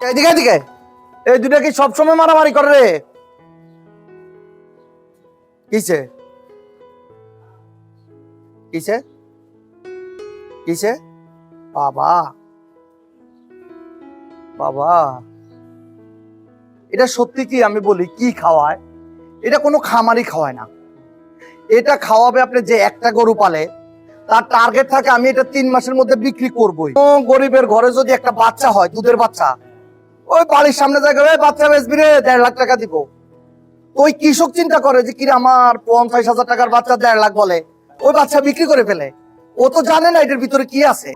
এদিকে এদিকে, এই দুটা কি সবসময় মারামারি করে রে? কিসে কিসে কিসে? বাবা বাবা, এটা সত্যি কি আমি বলি কি খাওয়ায়? এটা কোনো খামারই খাওয়ায় না। এটা খাওয়াবে আপনি যে একটা গরু পালে, তার টার্গেট থাকে আমি এটা 3 মাসের মধ্যে বিক্রি করবোই। গরিবের ঘরে যদি একটা বাচ্চা হয়, দুধের বাচ্চা, ওই বাড়ির সামনে জায়গায় ওই বাচ্চা বেচবি রে, 1.5 লাখ টাকা দিব। ওই কৃষক চিন্তা করে যে কিরে আমার 50,000 টাকার বাচ্চা 1.5 লাখ বলে, ওই বাচ্চা বিক্রি করে ফেলে। ও তো জানে না এটার ভিতরে কি আছে।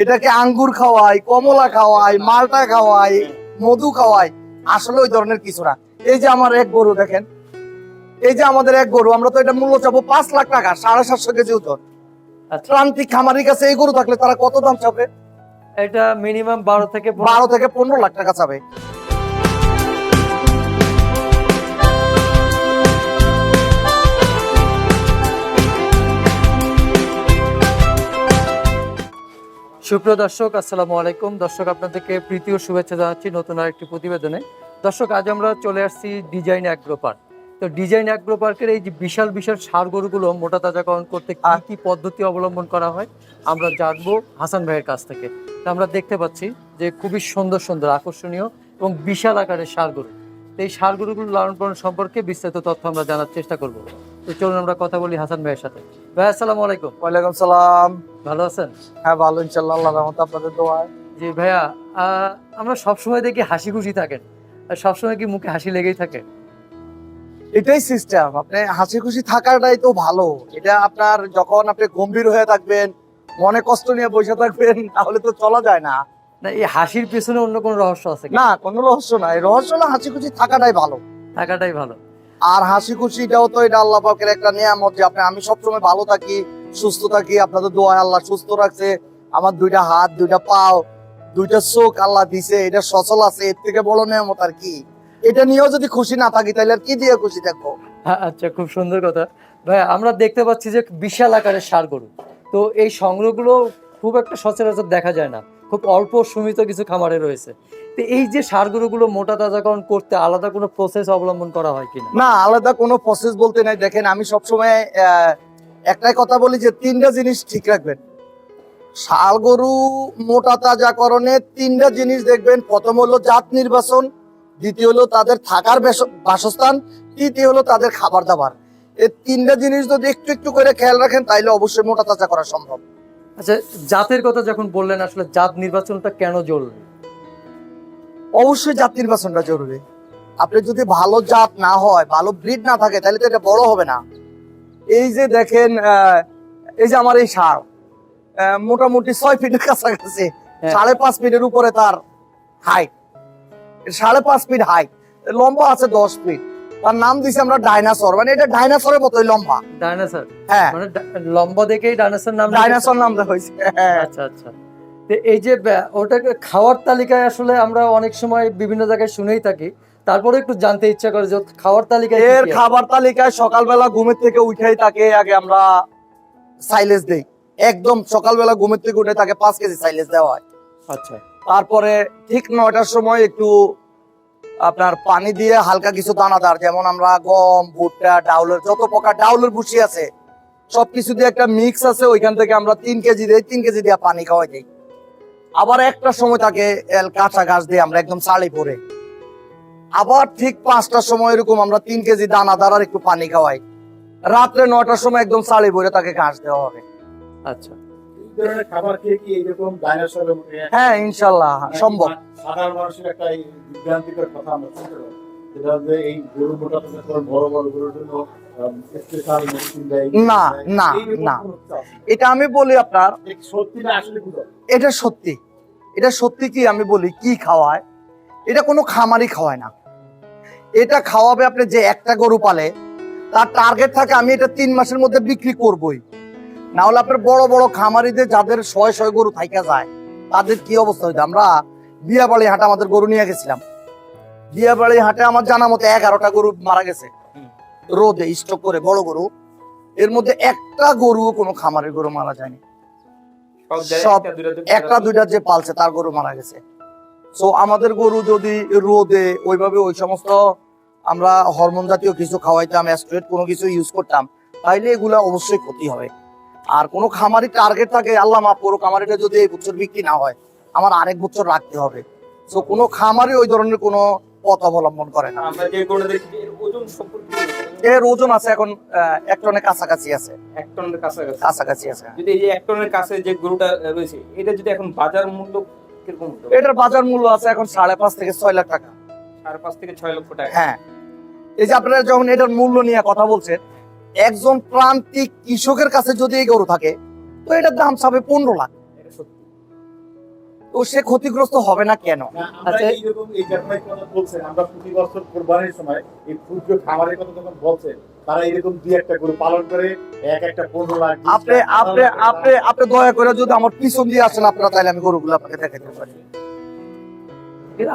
এটাকে আঙ্গুর খাওয়াই, কমলা খাওয়াই, মালটা খাওয়াই, মধু খাওয়াই, আসলে ওই ধরনের কিছু না। এই যে আমার এক গরু দেখেন, এই যে আমাদের এক গরু, আমরা তো এটা মূল্য চাবো 5 লাখ টাকা, 750 কেজি ওজন। প্রান্তিক খামারির কাছে এই গরু থাকলে তারা কত দাম চাবে? এটা মিনিমাম 12 থেকে 15 লাখ টাকা চাবে। সুপ্রিয় দর্শক, আসসালামু আলাইকুম। দর্শক, আপনাদেরকে প্রীতি ও শুভেচ্ছা জানাচ্ছি নতুন আরেকটি প্রতিবেদনে। দর্শক, আজ আমরা চলে আসছি ডিজাইন অ্যাগ্রো পার্ক। তো ডিজাইন অ্যাগ্রো পার্কের এই যে বিশাল বিশাল ষাঁড় গরুগুলো মোটা তাজাকরণ করতে কি কি পদ্ধতি অবলম্বন করা হয় আমরা জানবো হাসান ভাইয়ের কাছ থেকে। তো আমরা দেখতে পাচ্ছি যে খুবই সুন্দর সুন্দর আকর্ষণীয় এবং বিশাল আকারের ষাঁড় গরু। তো এই ষাঁড় গরুগুলো লালন পালন সম্পর্কে বিস্তারিত তথ্য আমরা জানার চেষ্টা করব। তো চলুন আমরা কথা বলি হাসান ভাইয়ের সাথে। ভাই, আসসালামু আলাইকুম। ওয়ালাইকুম সালাম। ভালো আছেন? হ্যাঁ ভালো, ইনশাআল্লাহ, আল্লাহর রহমতে, আপনাদের দোয়ায়। জি ভাইয়া, আমরা সবসময় দেখি হাসি খুশি থাকেন, আর সবসময় কি মুখে হাসি লেগেই থাকে? এটাই সিস্টেম, আপনি হাসি খুশি থাকাটাই তো ভালো। এটা আপনার যখন আপনি গম্ভীর হয়ে থাকবেন, মনে কষ্ট নিয়ে বসে থাকবেন, তাহলে তো চলা যায় না। না, এই হাসির পেছনে অন্য কোনো রহস্য আছে কি? না, কোনো রহস্য নাই। রহস্য হলো হাসি খুশি থাকাটাই ভালো। থাকাটাই ভালো। আর হাসি খুশিটাও তো এটা আল্লাহ পাকের একটা নিয়ামত যে আমি সবসময় ভালো থাকি, সুস্থ থাকি। আপনাদের দোয়ায় আল্লাহ সুস্থ রাখছে। আমার 2টা হাত, 2টা পাও, 2টা চোখ আল্লাহ দিছে, এটা সচল আছে। এর থেকে বড় নিয়ামত আর কি? এটা নিয়েও যদি খুশি না থাকি তাহলে আর কি দিয়ে খুশি থাকবো? আচ্ছা, খুব সুন্দর কথা। ভাইয়া, আমরা দেখতে পাচ্ছি যে বিশাল আকারের ষাঁড় গরু। তো এই সংগ্রহগুলো খুব একটা সচরাচর দেখা যায় না, খুব অল্প সীমিত কিছু খামারে রয়েছে। তো এই যে ষাঁড় গরুগুলো মোটা তাজাকরণ করতে আলাদা কোনো প্রসেস অবলম্বন করা হয় কিনা? না, আলাদা কোনো প্রসেস বলতে নাই। দেখেন, আমি সবসময় একটাই কথা বলি যে 3টা জিনিস ঠিক রাখবেন। ষাঁড় গরু মোটা তাজাকরণে 3টা জিনিস দেখবেন। প্রথম হলো জাত নির্বাচন, দ্বিতীয় হলো তাদের থাকার বাসস্থান, তৃতীয় হলো তাদের খাবার দাবার। এই 3টা জিনিস যদি একটু একটু করে খেয়াল রাখেন তাইলে অবশ্যই মোটা তাজা করা সম্ভব। আচ্ছা, জাতের কথা যখন বললেন, আসলে জাত নির্বাচনটা কেন জরুরি? অবশ্যই জাত নির্বাচনটা জরুরি। আপনি যদি ভালো জাত না হয়, ভালো ব্রিড না থাকে, তাহলে তো এটা বড় হবে না। এই যে দেখেন, এই যে আমার এই ষাঁড় মোটামুটি 6 ফিটের কাছাকাছি, 5.5 ফিটের উপরে তার হাইট, 5.5 ফিট হাইট, লম্বা আছে 10 ফিট। তার নাম দিছি আমরা ডাইনোসর, মানে এটা ডাইনোসরের মতোই লম্বা। ডাইনোসর? হ্যাঁ, মানে লম্বা দেখেই ডাইনোসর নাম? ডাইনোসর নাম দেওয়া হয়েছে। আচ্ছা আচ্ছা। তো এই যে ওটাকে খাওয়ার তালিকায় আসলে আমরা অনেক সময় বিভিন্ন জায়গায় শুনেই থাকি, তারপরে একটু জানতে ইচ্ছা করে যে খাওয়ার তালিকায় এর খাবার তালিকায় সকালবেলা ঘুমের থেকে উঠেই তাকে আগে আমরা সাইলেজ দেই। একদম সকালবেলা ঘুমের থেকে উঠে তাকে 5 কেজি সাইলেজ দেওয়া হয়। আচ্ছা। তারপরে ঠিক 9টার সময় একটু আপনার পানি দিয়ে হালকা কিছু দানাদার, যেমন আমরা গম, ভুট্টা, ডাউলের, যত প্রকার ডাউলের ভুসি আছে সবকিছু দিয়ে একটা মিক্স আছে, ওইখান থেকে আমরা 3 কেজি দিই, 3 কেজি দিয়ে পানি খাওয়াই দিই। আবার একটা সময় তাকে কাঁচা ঘাস দিয়ে আমরা একদম চালি পরে, আবার ঠিক 5টার সময় এরকম আমরা 3 কেজি দানাদার আর একটু পানি খাওয়াই। রাত্রে 9টার সময় একদম চালি ভরে তাকে ঘাস দেওয়া হবে। আচ্ছা। খাবার খেয়ে কি এরকম ডাইনোসরের মতো? হ্যাঁ, ইনশাল্লাহ সম্ভব। সাধারণ মানুষের একটা বিভ্রান্তিকর কথা আমরা শুনতে পাই। যেটা যে এই গরু মোটা তাজা বড় বড় গরুর জন্য স্পেশাল মেডিসিন দেয়? না না না, এটা আমি বলি আপনার, সত্যি না আসলে কি? এটা সত্যি, এটা সত্যি কি আমি বলি কি খাওয়ায়, এটা কোনো খামারই খাওয়ায় না। এটা খাওয়াবে আপনি যে একটা গরু পালে, তার টার্গেট থাকে আমি এটা 3 মাসের মধ্যে বিক্রি করবই। না হলে আপনার বড় বড় খামারিদের যাদের 100 গরু থাইকা যায় তাদের কি অবস্থা হইতো। আমরা বিয়াবাড়ি হাটে আমাদের গরু নিয়ে গেছিলাম, বিয়াবাড়ি হাটে আমার জানা মতো 11টা গরু মারা গেছে রোদে স্টক করে, বড় গরু। এর মধ্যে একটা গরু কোনো খামারের গরু মারা যায়নি, সব একটা দুইটা যে পালছে তার গরু মারা গেছে। সো আমাদের গরু যদি রোদে ওইভাবে ওই সমস্ত আমরা হরমোন জাতীয় কিছু খাওয়াইতাম, অ্যাস্ট্রেট কোনো কিছু ইউজ করতাম, তাইলে এগুলা অবশ্যই ক্ষতি হবে। আর কোনো খামারি টার্গেট থাকে আল্লাহ মাফ করুক, খামারিটা যদি এই বছর বিক্রি না হয় আমার আরেক বছর রাখতে হবে। সো কোনো খামারি ওই ধরনের কোনো পথ অবলম্বন করে না। আমরা যে গরু দেখি এর ওজন সম্পর্কে এর ওজন আছে এখন 1 টনের কাছাকাছি আছে, 1 টনের কাছাকাছি কাছাকাছি আছে। যদি এই যে 1 টনের কাছে যে গরুটা রয়েছে এটা যদি এখন বাজার মূল্য কিরকম হতো? এটার বাজার মূল্য আছে এখন 5.5 থেকে 6 লাখ টাকা। 5.5 থেকে 6 লক্ষ টাকা। হ্যাঁ, এই যে আপনারা যখন এটার মূল্য নিয়ে কথা বলছেন, একজন প্রান্তিক কৃষকের কাছে যদি এই গরু থাকে তো এটার দাম চাবে 15 লাখ। এটা সত্যি। তো সে ক্ষতিগ্রস্ত হবে না কেন? না, আমরা এইরকম এই ব্যাপারে কথা বলছেন, আমরা প্রতি বছর কুরবানির সময় এই ক্ষুদ্র খামারের কথা যখন বলছেন, তারা এরকম 2-1টা গরু পালন করে একটা 15 লাখ। আপনি আপনি আপনি আপনি দয়া করে যদি আমার পিছন দিয়ে আসেন আপনারা, তাহলে আমি গরুগুলো আপনাকে দেখাতে পারি।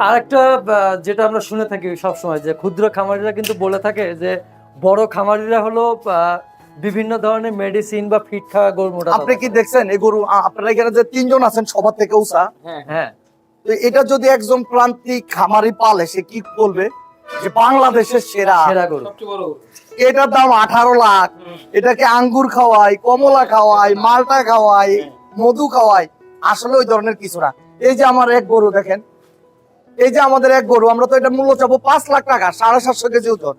আরেকটা যেটা আমরা শুনে থাকি সব সময়, যে ক্ষুদ্র খামারিরা কিন্তু বলে থাকে যে বড় খামারিরা হলো বিভিন্ন ধরনের মেডিসিন বা ফিট খাওয়া গরু মোটা। আপনি কি দেখছেন এই গরু আপনারা এখানে যে 3 জন আছেন সবার থেকে উঁচা? হ্যাঁ হ্যাঁ, তো এটা যদি একজন প্রান্তিক খামারি পালে সে কি বলবে যে বাংলাদেশের সেরা সেরা গরু। সবচেয়ে বড় গরু। এটার দাম 18 লাখ। এটাকে আঙ্গুর খাওয়াই, কমলা খাওয়াই, মালটা খাওয়াই, মধু খাওয়াই, আসলে ওই ধরনের কিছু না। এই যে আমার এক গরু দেখেন, এই যে আমাদের এক গরু, আমরা তো এটা মূল্য চাবো 5 লাখ টাকা, 750 কেজি ওজন।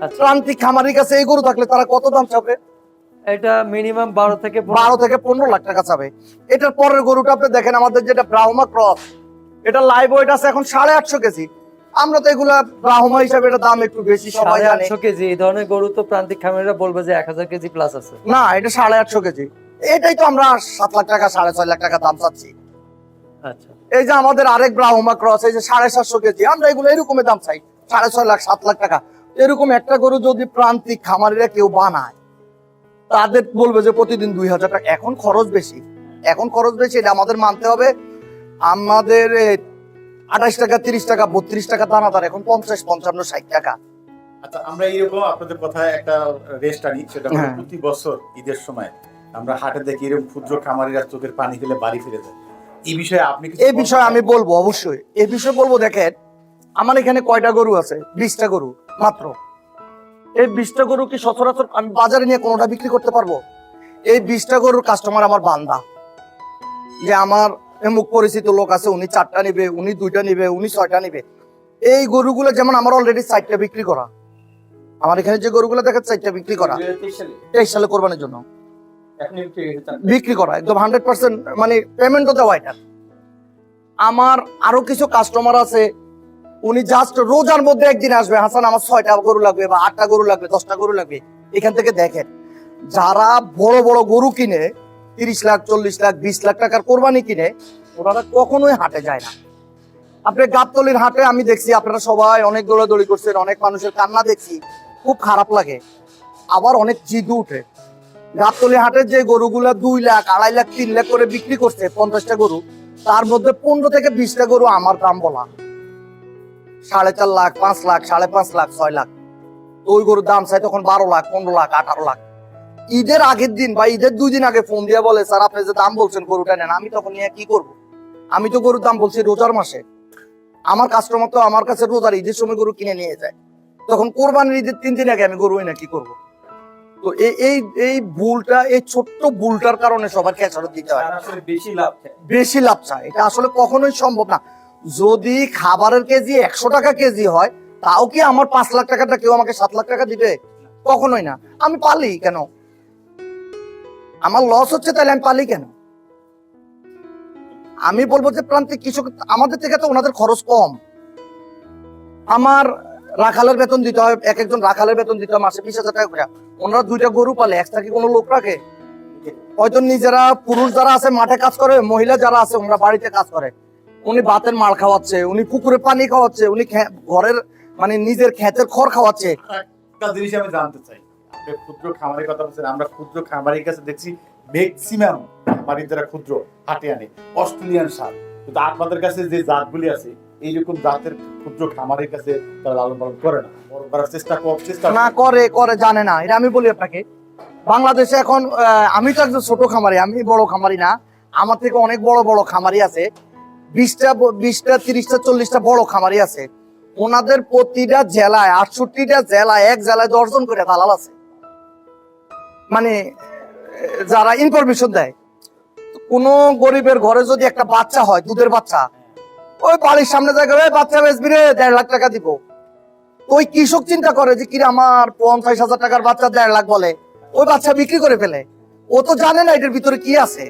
আচ্ছা, প্রান্তিক খামারির কাছে এই গরু থাকলে তারা কত দাম চাবে? এটা মিনিমাম 12 থেকে 12 থেকে 15 লাখ টাকা চাবে। এটার পরের গরুটা আপনি দেখেন, আমাদের যেটা ব্রাহ্মা ক্রস, এটা লাইভ ওয়েট আছে এখন 850 কেজি। আমরা তো এগুলা ব্রাহ্মা হিসাবে এটা দাম একটু বেশি, সবাই জানে। 850 কেজি এই ধরনের গরু তো প্রান্তিক খামারিরা বলবে যে 1000 কেজি প্লাস আছে। না, এটা 850 কেজি। এটাই তো আমরা 7 লাখ টাকা 6.5 লাখ টাকা দাম চাচ্ছি। আচ্ছা, এই যে আমাদের আরেক ব্রাহ্মা ক্রস, এই যে 750 কেজি, আমরা এগুলো এরকমের দাম চাই 6.5 লাখ 7 লাখ টাকা। এরকম একটা গরু যদি প্রান্তিক খামারিরা কেউ বানায়, তাদের বলবে যে প্রতিদিন 2000 টাকা। এখন খরচ বেশি, এখন খরচ বেশি, এটা আমাদের মানতে হবে। আমাদের 28 টাকা 30 টাকা 32 টাকা দানাদার, এখন 50 55 60 টাকা। আচ্ছা, আমরা এইরকম আপনাদের কথায় একটা রেস্ট আনি, সেটা হলো হ্যাঁ। প্রতি বছর ঈদের সময় আমরা হাটে দেখি এরকম ক্ষুদ্র খামারিরা চোখের পানি ফেলে বাড়ি ফিরে যায়। এই বিষয়ে আপনি কিছু এই বিষয়ে আমি বলবো, অবশ্যই এই বিষয়ে বলবো। দেখেন আমার এখানে কয়টা গরু আছে? 20টা গরু মাত্র। এই 20টা গরু কি সচরাচর আমি বাজারে নিয়ে কোনোটা বিক্রি করতে পারবো? এই 20টা গরুর কাস্টমার আমার বান্দা, যে আমার এমুক পরিচিত লোক আছে, উনি 4টা নিবে, উনি 2টা নিবে, উনি 6টা নিবে। এই গরুগুলো যেমন আমার অলরেডি 4টা বিক্রি করা। আমার এখানে যে গরুগুলো দেখেন 4টা বিক্রি করা 2023 সালে 23 সালে কোরবানির জন্য এখন বিক্রি হয়ে গেছে। বিক্রি করা, একদম 100% মানে পেমেন্টও দেওয়া। এটা আমার আরো কিছু কাস্টমার আছে, উনি জাস্ট রোজার মধ্যে একদিন আসবে, হাসান আমার 6টা গরু লাগবে বা 8টা গরু লাগবে, 10টা গরু লাগবে। এখান থেকে দেখেন, যারা বড় বড় গরু কিনে 30 লাখ 40 লাখ 20 লাখ টাকার কোরবানি কিনে, ওনারা কখনোই হাটে যায় না। আপনি গাবতলির হাটে আমি দেখছি, আপনারা সবাই অনেক দৌড়াদৌড়ি করছেন, অনেক মানুষের কান্না দেখছি, খুব খারাপ লাগে, আবার অনেক জিদু উঠে। গাবতলি হাটের যে গরুগুলা 2 লাখ 2.5 লাখ 3 লাখ করে বিক্রি করছে 50টা গরু, তার মধ্যে 15 থেকে 20টা গরু আমার দাম বলা 4.5 লাখ 5 লাখ 5.5 লাখ 6 লাখ। তো ওই গরুর দাম চাই তখন 12 লাখ 15 লাখ 18 লাখ। ঈদের আগের দিন বা ঈদের 2 দিন আগে ফোন দিয়ে বলে, স্যার আপনি যে দাম বলছেন গরুটা নেন। আমি তখন নিয়ে কি করব? আমি তো গরুর দাম বলছি রোজার মাসে। আমার কাস্টমার তো আমার কাছে রোজার ঈদের সময় গরু কিনে নিয়ে যায়, তখন কোরবানির ঈদের 3 দিন আগে আমি গরু এনে কি করব? তো এই ভুলটা, এই ছোট্ট ভুলটার কারণে সবার খেসারত দিতে হয়, তারা আসলে বেশি লাভ চায়। বেশি লাভ চায়। এটা আসলে কখনোই সম্ভব না। যদি খাবারের কেজি 100 টাকা কেজি হয়, তাও কি আমার 5 লাখ টাকাটা কেউ আমাকে 7 লাখ টাকা দিবে? কখনোই না। আমি পালি কেন? আমার লস হচ্ছে, তাহলে আমি পালি কেন? আমি বলবো যে প্রান্তিক কৃষক আমাদের থেকে তো ওনাদের খরচ কম। আমার রাখালের বেতন দিতে হয়, এক একজন রাখালের বেতন দিতে হয় মাসে 20,000 টাকা করে। ওনারা 2টা গরু পালে, এক্সট্রা কি কোনো লোক রাখে? হয়তো নিজেরা পুরুষ যারা আছে মাঠে কাজ করে, মহিলা যারা আছে ওনারা বাড়িতে কাজ করে। উনি ভাতের মাল খাওয়াচ্ছে, উনি পুকুরে পানি খাওয়াচ্ছে, উনি ঘরের মানে নিজের ক্ষেতের খড় খাওয়াচ্ছে। একটা জিনিস আমি জানতে চাই, আপনি ক্ষুদ্র খামারের কথা বলছেন, আমরা ক্ষুদ্র খামারের কাছে দেখছি ম্যাক্সিমাম খামারি যারা ক্ষুদ্র হাটে আনে অস্ট্রেলিয়ান সার, কিন্তু আপনাদের কাছে যে জাতগুলি আছে এইরকম জাতের ক্ষুদ্র খামারের কাছে তারা লালন পালন করে না, বড় করার চেষ্টা না করে জানে না, এটা আমি বলি আপনাকে। বাংলাদেশে এখন আমি তো একজন ছোট খামারি, আমি বড় খামারি না, আমার থেকে অনেক বড় বড় খামারি আছে, 20টা 30টা 40টা বড় খামারি আছে। ওনাদের প্রতিটা জেলায় 68টা জেলায়, এক জেলায় 10 জন করে দালাল আছে, মানে যারা ইনফরমেশন দেয়। কোন গরিবের ঘরে যদি একটা বাচ্চা হয়, দুধের বাচ্চা, ওই বাড়ির সামনে জায়গায় ওই বাচ্চা বেচবি রে, 1.5 লাখ টাকা দিব। ওই কৃষক চিন্তা করে যে কি আমার 50,000 টাকার বাচ্চা 1.5 লাখ বলে, ওই বাচ্চা বিক্রি করে ফেলে। ও তো জানে না এটার ভিতরে কি আছে।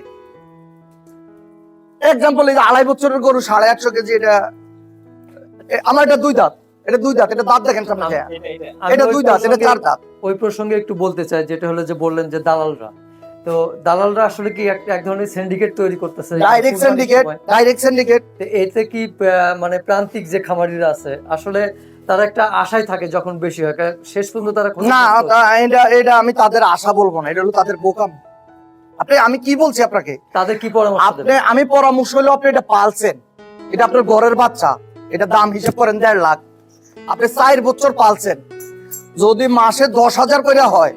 এক্সাম্পল, এই যে 2.5 বছরের গরু 150 কেজি, আমার এটা 2 দাঁত, এটা দাঁত দেখেন সামনে, এটা 2 দাঁত, এটা 4 দাঁত। ওই প্রসঙ্গে একটু বলতে চাই, যেটা হলো যে বললেন যে দালালরা, তো দালালরা আসলে কি এক ধরনের সিন্ডিকেট তৈরি করতেছে, ডাইরেক্ট সিন্ডিকেট। এতে কি মানে প্রান্তিক যে খামারিরা আছে আসলে তারা একটা আশায় থাকে যখন বেশি হয়, শেষ পর্যন্ত তারা না, এটা আমি তাদের আশা বলবো না, এটা হলো তাদের বোকাম। আমি কি বলছি আপনাকে, তাদের কি পরামর্শ দেবেন? আমি পরামর্শ হলো, আপনি এটা পালছেন, এটা আপনার ঘরের বাচ্চা, এটা দাম হিসাব করেন 1.5 লাখ, আপনি 4 বছর পালছেন, যদি মাসে 10,000 করে হয়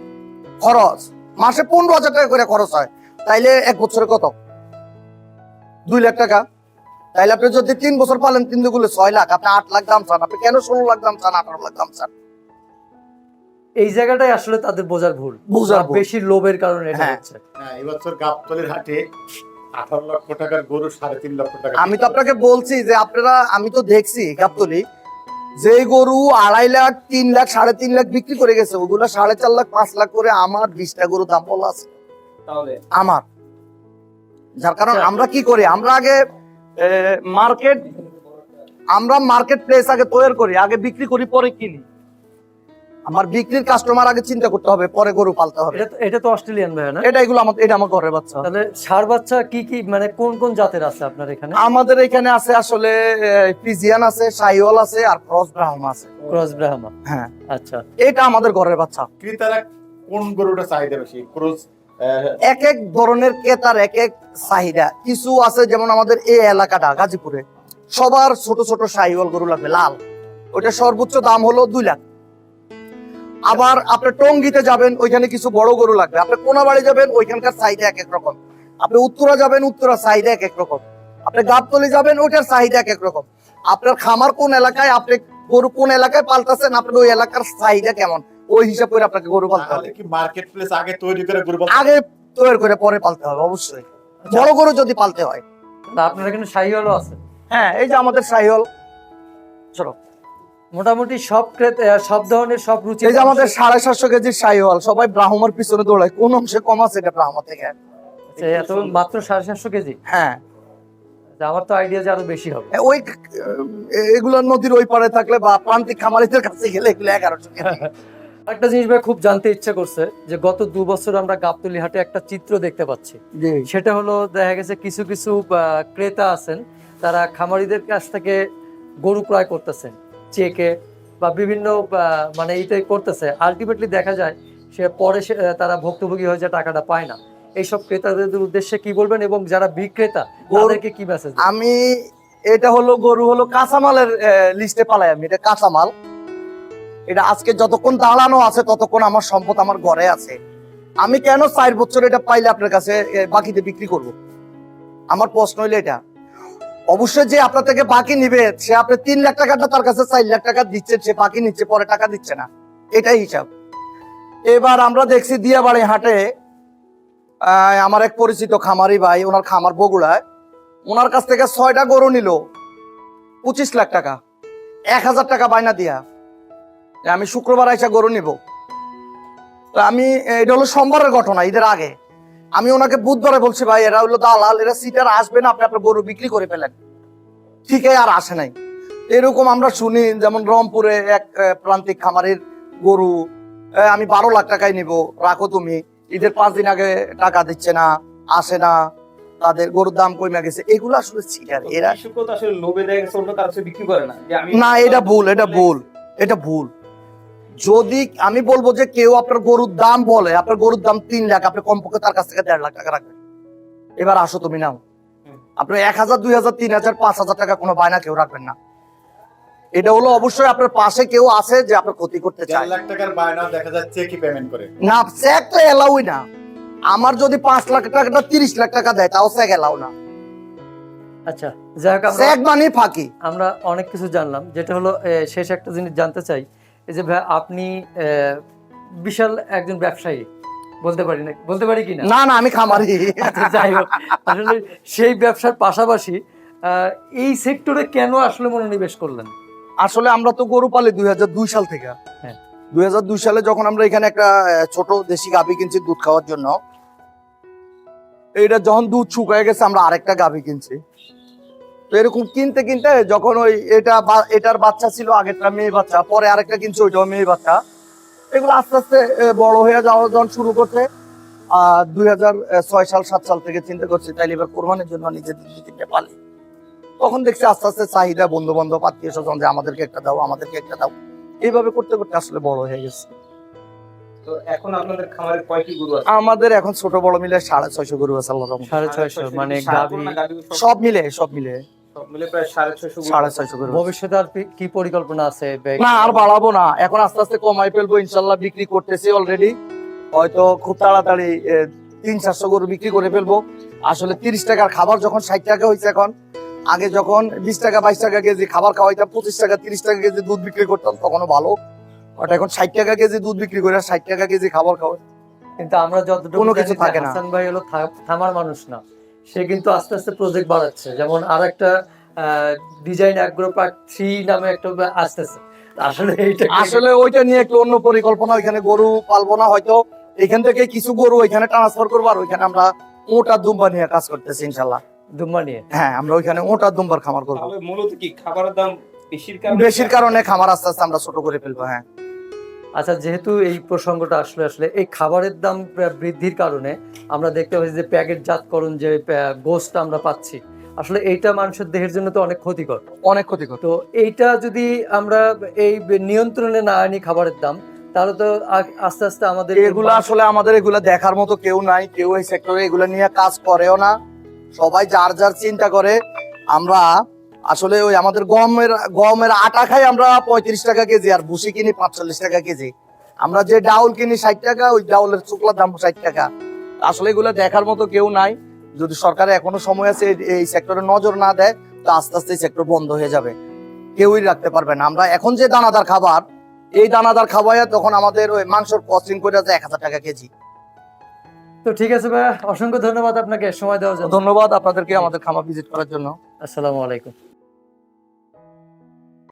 খরচ, মাসে 15,000 টাকা করে খরচ হয়, তাইলে 1 বছরে কত? 2 লাখ টাকা। তাইলে আপনি যদি 3 বছর পালেন, 3 দুগুলো 6 লাখ, আপনি 8 লাখ দাম চান, আপনি কেন 16 লাখ দাম চান, 18 লাখ দাম চান? এই জায়গাটাই আসলে তাদের বোঝার ভুল, বেশি লোভের কারণে এটা হচ্ছে। হ্যাঁ, এবছর গাবতলীর হাটে 18 লক্ষ টাকার গরু 3.5 লক্ষ টাকা। আমি তো আপনাকে বলছি যে আপনারা, আমি তো দেখছি গাবতলী, যে গরু 2.5 লাখ 3 লাখ 3.5 লাখ বিক্রি করে গেছে, ওগুলা 4.5 লাখ 5 লাখ করে আমার 20টা গরু দাম বলা আছে তাহলে আমার। যার কারণ আমরা কি করি, আমরা আগে মার্কেট প্লেস আগে তৈরি করি, আগে বিক্রি করি, পরে কিনি। আমার বিক্রির কাস্টমার আগে চিন্তা করতে হবে, পরে গরু পালতে হবে। এটা তো অস্ট্রেলিয়ান ভাই না? এটা আমার ঘরের বাচ্চা। তাহলে ষাঁড় বাচ্চা কি কি মানে কোন কোন জাতের আছে আপনার এখানে? আমাদের এখানে আছে আসলে ফ্রিজিয়ান আছে, শাহিওয়াল আছে, আর ক্রস ব্রাহ্মা আছে। ক্রস ব্রাহ্মা, হ্যাঁ, আচ্ছা। এটা আমাদের ঘরের বাচ্চা। ক্রেতারা কোন গরুটা চাহিদা বেশি? ক্রস এক এক ধরনের ক্রেতার এক এক চাহিদা। কিছু আছে যেমন আমাদের এই এলাকাটা গাজীপুরে সবার ছোট ছোট শাহিওয়াল গরু লাগবে, লাল, ওটা সর্বোচ্চ দাম হলো 2 লাখ। আবার আপনি টঙ্গিতে যাবেন, ওইখানে কিছু বড় গরু লাগবে। আপনি কোনাবাড়ি যাবেন, ওইখানকার চাহিদা এক এক রকম। আপনি উত্তরা যাবেন, উত্তরার চাহিদা এক এক রকম। আপনি গাবতলী যাবেন, ওইটার চাহিদা এক এক রকম। আপনার খামার কোন এলাকায়, আপনি গরু কোন এলাকায় পালতেছেন, আপনার ওই এলাকার চাহিদা কেমন, ওই হিসাব করে আপনাকে গরু পালতে হবে। কি মার্কেট প্লেস আগে তৈরি করে গরু আগে তৈরি করে পরে পালতে হবে অবশ্যই, বড় গরু যদি পালতে হয়। আপনার এখানে শাহিওয়ালও আছে? হ্যাঁ, এই যে আমাদের শাহিওয়াল, চলো মোটামুটি সব ধরনের সব রুচি। এই যে আমাদের 750 কেজির শাহিওয়াল, সবাই ব্রাহ্মণের পিছনে দৌড়ায়, কোন অংশে কম আছে এটা ব্রাহ্মণ থেকে। এত মাত্র 750 কেজি? হ্যাঁ, আমার তো আইডিয়া যে আরো বেশি হবে। ওই এগুলো নদীর ওই পারে থাকলে বা প্রান্তিক খামারিদের কাছে গেলে এগুলো 1100 কেজি। একটা জিনিস ভাই খুব জানতে ইচ্ছা করছে, যে গত 2 বছর আমরা গাবতলী হাটে একটা চিত্র দেখতে পাচ্ছি। সেটা হলো দেখা গেছে কিছু কিছু ক্রেতা আছেন, তারা খামারিদের কাছ থেকে গরু ক্রয় করতেছেন চেকে বা বিভিন্ন মানে এইটাই করতেছে, আলটিমেটলি দেখা যায় সে পরে তারা ভুক্তভোগী হয়ে যায়, টাকাটা পায় না। এইসব ক্রেতাদের উদ্দেশ্যে কি বলবেন, এবং যারা বিক্রেতা তাদেরকে কি মেসেজ? আমি এটা হলো গরু হলো কাঁচামালের লিস্টে পালাই, আমি এটা কাঁচামাল। এটা আজকে যতক্ষণ দাঁড়ানো আছে ততক্ষণ আমার সম্পদ আমার ঘরে আছে। আমি কেন 4 বছর এটা পাইলে আপনার কাছে বাকিতে বিক্রি করব? আমার প্রশ্ন হইলো এটা। অবশ্যই যে আপনার থেকে বাকি নিবে, সে আপনি 3 লাখ টাকাটা তার কাছে 4 লাখ টাকা দিচ্ছে, সে বাকি নিচ্ছে, পরে টাকা দিচ্ছে না, এটাই হিসাব। এবার আমরা দেখছি দিয়াবাড়ি হাটে আমার এক পরিচিত খামারি ভাই, ওনার খামার বগুড়ায়, ওনার কাছ থেকে 6টা গরু নিল 25 লাখ টাকা, 1000 টাকা বায়না দিয়া। আমি শুক্রবার আইসা গরু নিব, আমি এটা হলো সোমবারের ঘটনা, ঈদের আগে। আমি ওনাকে বুধবারে বলছি, ভাই এরা হলো দালাল, এরা সিটার আসবে না, আপনি আপনার গরু বিক্রি করে ফেলেন। ঠিক আর আসে নাই। এরকম আমরা শুনি, যেমন রংপুরে এক প্রান্তিক খামারের গরু আমি 12 লাখ টাকায় নিব, রাখো তুমি, ঈদের 5 দিন আগে টাকা দিচ্ছে না, আসে না, তাদের গরুর দাম কমে গেছে। এগুলো আসলে চিটার। এরা কৃষকও তো আসলে লোভে দেয় গেছে, অন্য কারো কাছে বিক্রি করে না যে আমি না, এটা ভুল, এটা ভুল, এটা ভুল। যদি আমি বলবো যে কেউ আপনার গরুর দাম বলে, আপনার গরুর দাম 3 লাখ, আপনি কমপক্ষে তার কাছ থেকে 1.5 লাখ টাকা রাখবেন। এবার আসো তুমি নাও, আপনি 1000, 2000, 3000, 5000 টাকা কোনো বায়না কেউ রাখবেন না। এটা হলো অবশ্যই আপনার পাশে কেউ আছে যে আপনার ক্ষতি করতে 4 চায়। লাখ টাকার বায়না দেখা যাচ্ছে কি পেমেন্ট করে না, চেক তো এলাউই না। আমার যদি 5 লাখ টাকাটা 30 লাখ টাকা দেয়, তাও চেক এলাও না। আচ্ছা, যাই হোক, চেক মানে ফাঁকি। আমরা অনেক কিছু জানলাম, যেটা হলো শেষ একটা জিনিস জানতে চাই। এই যে ভাই, আপনি বিশাল একজন ব্যবসায়ী, বলতে পারি কিনা? না না, আমি খামারি। আচ্ছা, যাই হোক, আসলে সেই ব্যবসার পাশাপাশি এই সেক্টরে কেন আসলে মনোনিবেশ করলেন? আসলে আমরা তো গরু পালি 2002 সাল থেকে। হ্যাঁ। 2002 সালে যখন আমরা এখানে একটা ছোট দেশি গাভী কিনছি দুধ খাওয়ার জন্য, এইটা যখন দুধ শুকায় গেছে আমরা আরেকটা গাভী কিনছি। তো এরকম কিনতে কিনতে যখন ওই এটার বাচ্চা ছিল, আগেরটা মেয়ে বাচ্চা, পরে আরেকটা কিনছি, ওইটাও মেয়ে বাচ্চা। এগুলো আস্তে আস্তে বড় হয়ে যাওয়া যখন শুরু করছে, 2006 সাল 7 সাল থেকে চিন্তা করছি তাইলে এবার কোরবানির জন্য নিজের দিকে পালি। তখন দেখছি আস্তে আস্তে চাহিদা, বন্ধু বান্ধব, আত্মীয় স্বজন যে আমাদেরকে একটা দাও, আমাদেরকে একটা দাও, এইভাবে করতে করতে আসলে বড় হয়ে গেছে। তো এখন আপনাদের খামারে কয়টি গরু আছে? আমাদের এখন ছোট বড় মিলে 650 গরু আছে আল্লাহর রহমতে। 650, মানে গাভী সব মিলে সব মিলে প্রায় 650 গরু। 650 গরু। ভবিষ্যতে আর কি পরিকল্পনা আছে? না, আর বাড়াবো না, এখন আস্তে আস্তে কমাই ফেলবো ইনশাল্লাহ। বিক্রি করতেছি অলরেডি, হয়তো খুব তাড়াতাড়ি 300-400 গরু বিক্রি করে ফেলবো। আসলে 30 টাকার খাবার যখন 60 টাকা হয়েছে এখন, আগে যখন 20 টাকা 22 টাকা কেজি খাবার খাওয়াইতাম, 25 টাকা 30 টাকা কেজি দুধ বিক্রি করতাম, তখনও ভালো। ওটা এখন 60 টাকা কেজি দুধ বিক্রি করে 60 টাকা কেজি খাবার খাওয়াই। কিন্তু আমরা যতটুকু কোনো কিছু জানি যে থাকে না। হাসান ভাই হলো থামার মানুষ না, সে কিন্তু আস্তে আস্তে প্রজেক্ট বাড়াচ্ছে। যেমন আর একটা ডিজাইন অ্যাগ্রো পার্ক 3 নামে একটা আসতেছে। আসলে এইটা আসলে ওইটা নিয়ে একটু অন্য পরিকল্পনা। ওইখানে গরু পালবো না, হয়তো এখান থেকে কিছু গরু ওইখানে ট্রান্সফার করবো, আর ওইখানে আমরা ওট আর দুম্বা নিয়ে কাজ করতেছি ইনশাল্লাহ। দুম্বা নিয়ে? হ্যাঁ, আমরা ওইখানে ওট আর দুম্বার খামার করবো। তাহলে মূলত কি খাবারের দাম বেশির কারণে খামার আস্তে আস্তে আমরা ছোট করে ফেলবো। হ্যাঁ। আচ্ছা, যেহেতু এই প্রসঙ্গটা আসলে এই খাবারের দাম বৃদ্ধির কারণে আমরা দেখতে পাচ্ছি যে প্যাকেটজাতকরণ, যে গোস্ট আমরা পাচ্ছি, আসলে এইটা মানুষের দেহের জন্য তো অনেক ক্ষতিকর। অনেক ক্ষতিকর। তো এইটা যদি আমরা এই নিয়ন্ত্রণে না আনি খাবারের দাম, তাহলে তো আস্তে আস্তে আমাদের এগুলা আসলে আমাদের এগুলা দেখার মতো কেউ নাই, কেউ এই সেক্টরে এগুলা নিয়ে কাজ করেও না, সবাই যার যার চিন্তা করে। আমরা আসলে ওই আমাদের গমের আটা খাই আমরা 35 টাকা কেজি, আর ভুসি কিনি 45 টাকা কেজি। আমরা যে ডাউল কিনি 60 টাকা, ওই ডাউলের শুকলার দাম 60 টাকা। আসলে এগুলা দেখার মতো কেউ নাই। যদি সরকারের এখনো সময় আছে এই সেক্টরে নজর না দেয়, তো আস্তে আস্তে এই সেক্টর বন্ধ হয়ে যাবে, কেউই রাখতে পারবে না। আমরা এখন যে দানাদার খাবার, এই দানাদার খাওয়ায় তখন আমাদের ওই মাংসের কস্টিং করে যায় 1000 টাকা কেজি। তো ঠিক আছে ভাই, অসংখ্য ধন্যবাদ আপনাকে সময় দেওয়ার জন্য। ধন্যবাদ আপনাদেরকে আমাদের খামার ভিজিট করার জন্য। আসসালামু আলাইকুম।